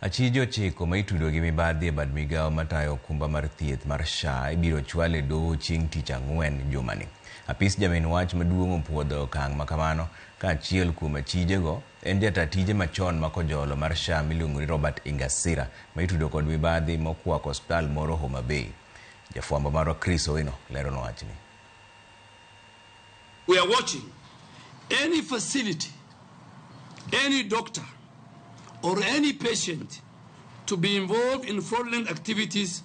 Achijo chiko ma itudo gi mibadhi e bad migao matayo okumba mar thieth mar SHA ibiro chwal e doho chieng' tich ang'wen jumani. Apis jamin wach maduong' opuodho okang' ma kamano ka achiel kuom achijego en jata tije machon ma kojolo mar SHA miluongo ni Robert Ingasira ma itudo kod mibadhi mokwako hospital moro Homa Bay. Jafwambo marwa Chris Owino lero no wachni. We are watching any facility, any doctor or any patient to be involved in fraudulent activities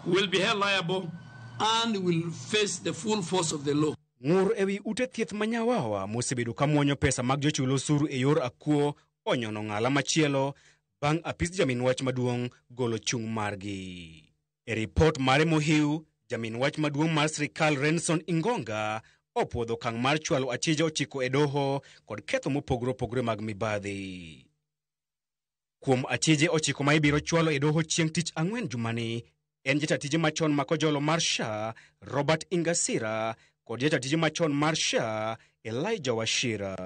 will be held liable and will face the full force of the law. Ngur ewi ute thieth manyawawa mosebedo ka muonyo pesa mag jochulo osuru e yor akuo onyono ng'ala machielo bang' apis jamin wach maduong' golo chung' margi. E ripot mare mohiu, jamin wach maduong' mar sirikal Renson Ingonga opuodho okang' mar chwalo achije ochiko e doho kod ketho mopogore opogore mag mibadhi. Kuom achije ochiko ma ibiro chwalo e doho chieng' tich ang'wen jumani en jatatije machon ma kojolo mar SHA Robert Ingasira kod jatatije machon mar SHA Elijah Washira.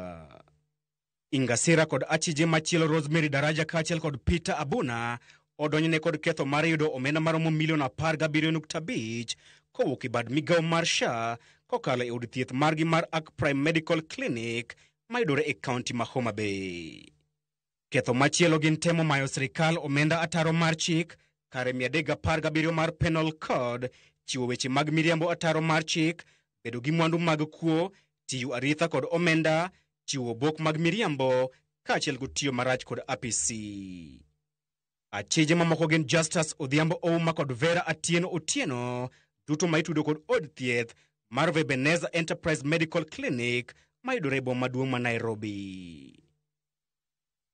Ingasira kod achije machielo Rosemary Daraja kaachiel kod Peter Abuna odonjne kod ketho mar yudo omenda maromo milion 17.5 kowuok e bad migao mar SHA kokalo e od thieth margi mar Arc Prime Medical Clinic mayudore e kaunti ma Homa Bay. Ketho machielo gin temo mayo sirikal omenda ataro mar chik kare 317 mar Penal Code, chiwo weche mag miriambo ataro mar chik, bedo gi mwandu mag kuo, tiyo aritha kod omenda, chiwo obok mag miriambo, kaachiel gi tiyo marach kod APC. Achije mamoko gin Justus Odhiambo Ouma kod Vera Atieno Otieno, duto ma itudo kod od thieth mar Vebeneza Enterprise Medical Clinic mayudore e boma maduong' ma Nairobi.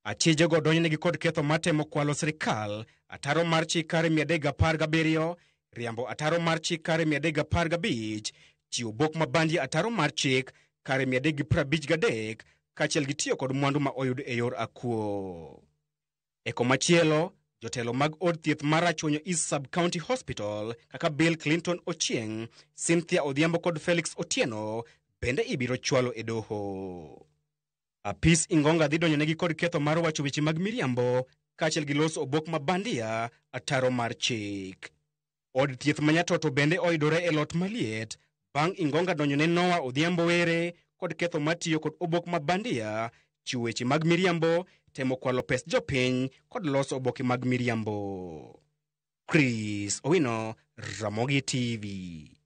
Achije go donjnegi kod ketho matemo kwalo sirikal, ataro mar chik kare 317, riambo ataro mar chik kare 315, chiwo bok mabandi ataro mar chik kare 353, kaachiel gi tiyo kod mwandu ma oyud e yor akuo. E komachielo, jotelo mag od thieth mar Achonyo East Sub-County Hospital kaka Bill Clinton Ochieng, Cynthia Odhiambo kod Felix Otieno bende ibiro chwalo e doho. Apis Ingonga dhi donjonegi kod ketho mar wacho weche mag miriambo kaachiel gi loso obok mabandia ataro mar chik. Od thieth manyatoto bende oyudore e lot maliet bang' Ingonga donjone Noah Odhiambo Were kod ketho matiyo kod obok mabandia, chiwo weche mag miriambo, temo kwalo pes jopiny kod loso oboke mag miriambo. Chris Owino, Ramogi TV.